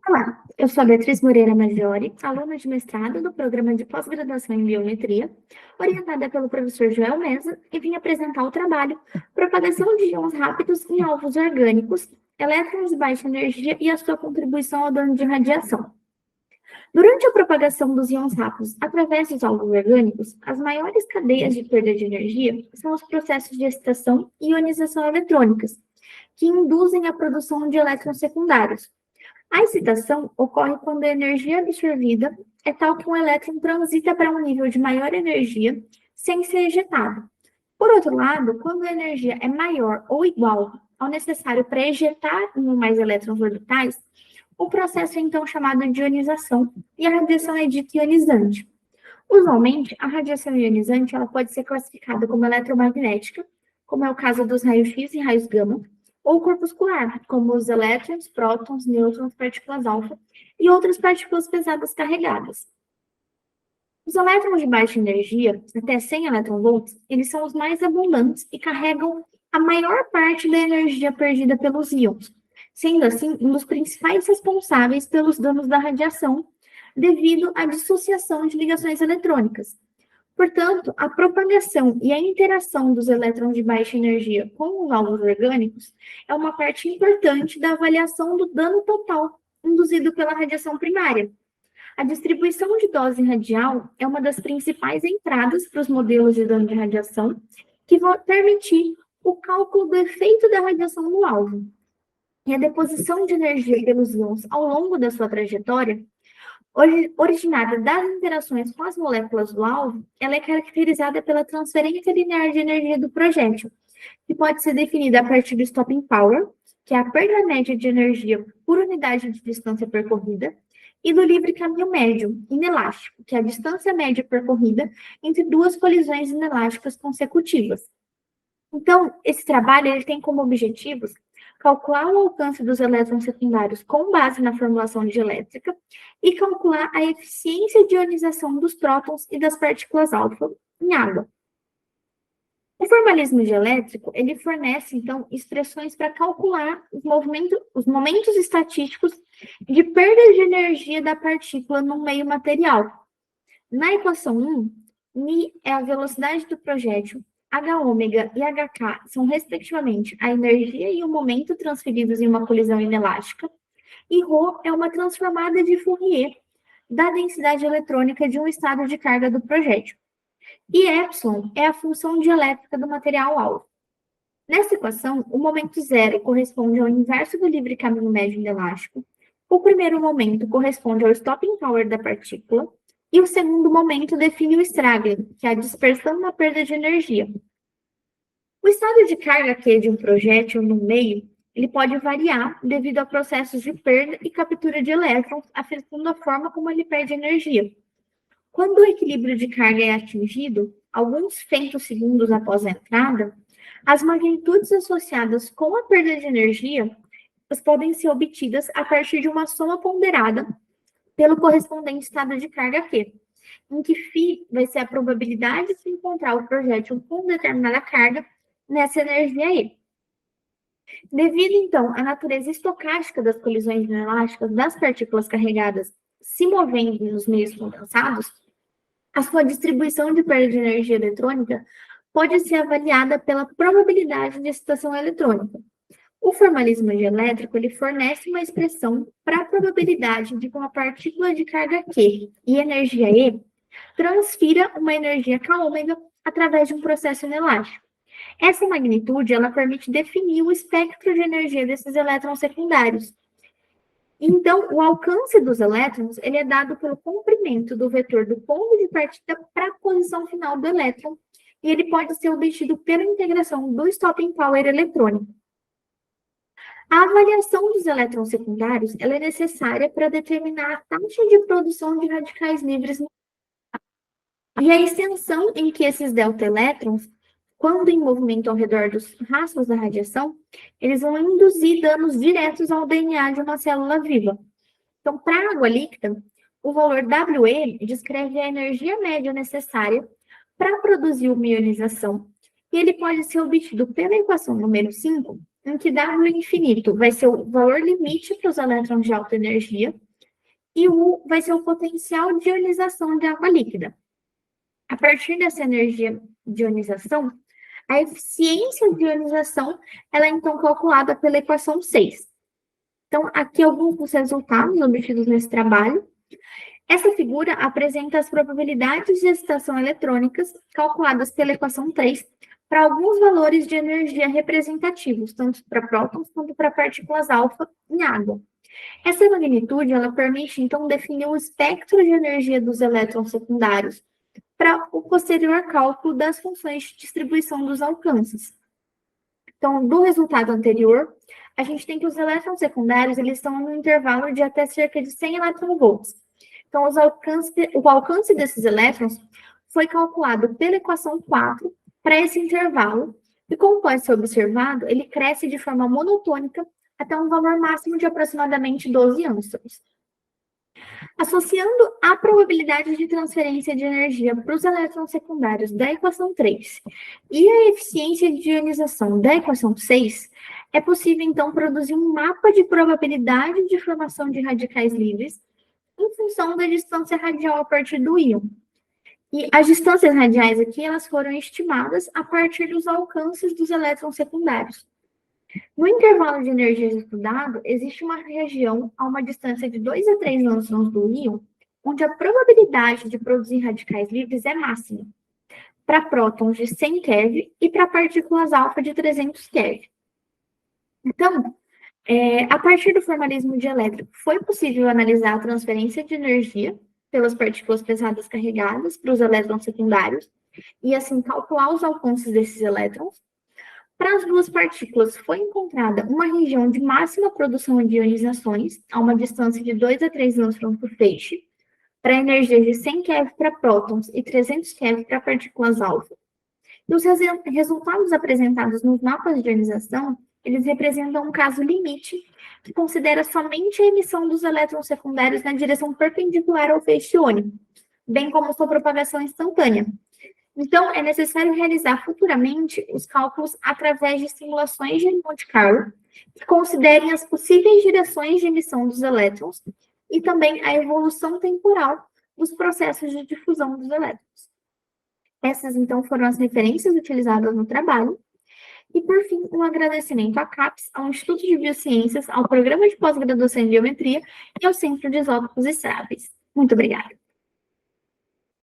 Olá, eu sou a Beatriz Moreira Maggiore, aluna de mestrado do programa de pós-graduação em biometria, orientada pelo professor Joel Mesa, e vim apresentar o trabalho Propagação de íons rápidos em alvos orgânicos, elétrons de baixa energia e a sua contribuição ao dano de radiação. Durante a propagação dos íons rápidos através dos alvos orgânicos, as maiores cadeias de perda de energia são os processos de excitação e ionização eletrônicas, que induzem a produção de elétrons secundários. A excitação ocorre quando a energia absorvida é tal que um elétron transita para um nível de maior energia sem ser ejetado. Por outro lado, quando a energia é maior ou igual ao necessário para ejetar um ou mais elétrons orbitais, o processo é então chamado de ionização e a radiação é dita ionizante. Usualmente, a radiação ionizante ela pode ser classificada como eletromagnética, como é o caso dos raios-x e raios gama, ou corpuscular, como os elétrons, prótons, nêutrons, partículas alfa e outras partículas pesadas carregadas. Os elétrons de baixa energia, até 100 eletronvolts, eles são os mais abundantes e carregam a maior parte da energia perdida pelos íons, sendo assim um dos principais responsáveis pelos danos da radiação devido à dissociação de ligações eletrônicas. Portanto, a propagação e a interação dos elétrons de baixa energia com os alvos orgânicos é uma parte importante da avaliação do dano total induzido pela radiação primária. A distribuição de dose radial é uma das principais entradas para os modelos de dano de radiação, que vão permitir o cálculo do efeito da radiação no alvo. E a deposição de energia pelos íons ao longo da sua trajetória originada das interações com as moléculas do alvo, ela é caracterizada pela transferência linear de energia do projétil, que pode ser definida a partir do stopping power, que é a perda média de energia por unidade de distância percorrida, e do livre caminho médio, inelástico, que é a distância média percorrida entre duas colisões inelásticas consecutivas. Então, esse trabalho ele tem como objetivos calcular o alcance dos elétrons secundários com base na formulação de elétrica e calcular a eficiência de ionização dos prótons e das partículas alfa em água. O formalismo dielétrico, ele fornece, então, expressões para calcular os momentos estatísticos de perda de energia da partícula no meio material. Na equação 1, μ é a velocidade do projétil, Hω e Hk são, respectivamente, a energia e o momento transferidos em uma colisão inelástica, e ρ é uma transformada de Fourier da densidade eletrônica de um estado de carga do projétil. E ε é a função dielétrica do material-alvo. Nessa equação, o momento zero corresponde ao inverso do livre caminho médio inelástico, o primeiro momento corresponde ao stopping power da partícula, e o segundo momento define o Straggling, que é a dispersão na perda de energia. O estado de carga Q de um projétil no meio, ele pode variar devido a processos de perda e captura de elétrons, afetando a forma como ele perde energia. Quando o equilíbrio de carga é atingido, alguns femtosegundos após a entrada, as magnitudes associadas com a perda de energia podem ser obtidas a partir de uma soma ponderada pelo correspondente estado de carga Q, em que φ vai ser a probabilidade de se encontrar o projétil com determinada carga nessa energia E. Devido, então, à natureza estocástica das colisões inelásticas das partículas carregadas se movendo nos meios condensados, a sua distribuição de perda de energia eletrônica pode ser avaliada pela probabilidade de excitação eletrônica. O formalismo dielétrico ele fornece uma expressão para a probabilidade de que uma partícula de carga Q e energia E transfira uma energia kω através de um processo inelástico. Essa magnitude ela permite definir o espectro de energia desses elétrons secundários. Então, o alcance dos elétrons ele é dado pelo comprimento do vetor do ponto de partida para a posição final do elétron, e ele pode ser obtido pela integração do stopping power eletrônico. A avaliação dos elétrons secundários ela é necessária para determinar a taxa de produção de radicais livres e a extensão em que esses delta-elétrons, quando em movimento ao redor dos rastros da radiação, eles vão induzir danos diretos ao DNA de uma célula viva. Então, para a água líquida, o valor WE descreve a energia média necessária para produzir uma ionização, e ele pode ser obtido pela equação número 5, em que W infinito vai ser o valor limite para os elétrons de alta energia, e U vai ser o potencial de ionização de água líquida. A partir dessa energia de ionização, a eficiência de ionização ela é então calculada pela equação 6. Então, aqui alguns dos resultados obtidos nesse trabalho. Essa figura apresenta as probabilidades de excitação eletrônicas calculadas pela equação 3 para alguns valores de energia representativos, tanto para prótons quanto para partículas alfa em água. Essa magnitude ela permite, então, definir o espectro de energia dos elétrons secundários para o posterior cálculo das funções de distribuição dos alcances. Então, do resultado anterior, a gente tem que os elétrons secundários eles estão no intervalo de até cerca de 100 eletronvolts. Então, o alcance desses elétrons foi calculado pela equação 4 para esse intervalo, e como pode ser observado, ele cresce de forma monotônica até um valor máximo de aproximadamente 12 angstroms. Associando a probabilidade de transferência de energia para os elétrons secundários da equação 3 e a eficiência de ionização da equação 6, é possível, então, produzir um mapa de probabilidade de formação de radicais livres em função da distância radial a partir do íon. E as distâncias radiais aqui, elas foram estimadas a partir dos alcances dos elétrons secundários. No intervalo de energia estudado, existe uma região a uma distância de 2 a 3 angstroms do íon, onde a probabilidade de produzir radicais livres é máxima, para prótons de 100 keV e para partículas alfa de 300 keV. Então, a partir do formalismo dielétrico, foi possível analisar a transferência de energia pelas partículas pesadas carregadas para os elétrons secundários e, assim, calcular os alcances desses elétrons. Para as duas partículas, foi encontrada uma região de máxima produção de ionizações, a uma distância de 2 a 3 angstroms por feixe, para energias de 100 keV para prótons e 300 keV para partículas alfa. E os resultados apresentados nos mapas de ionização, eles representam um caso limite que considera somente a emissão dos elétrons secundários na direção perpendicular ao feixe iônico, bem como sua propagação instantânea. Então, é necessário realizar futuramente os cálculos através de simulações de Monte Carlo, que considerem as possíveis direções de emissão dos elétrons e também a evolução temporal dos processos de difusão dos elétrons. Essas, então, foram as referências utilizadas no trabalho. E, por fim, um agradecimento à CAPES, ao Instituto de Biociências, ao Programa de Pós-Graduação em Biometria e ao Centro de Isótopos Estáveis. Muito obrigada.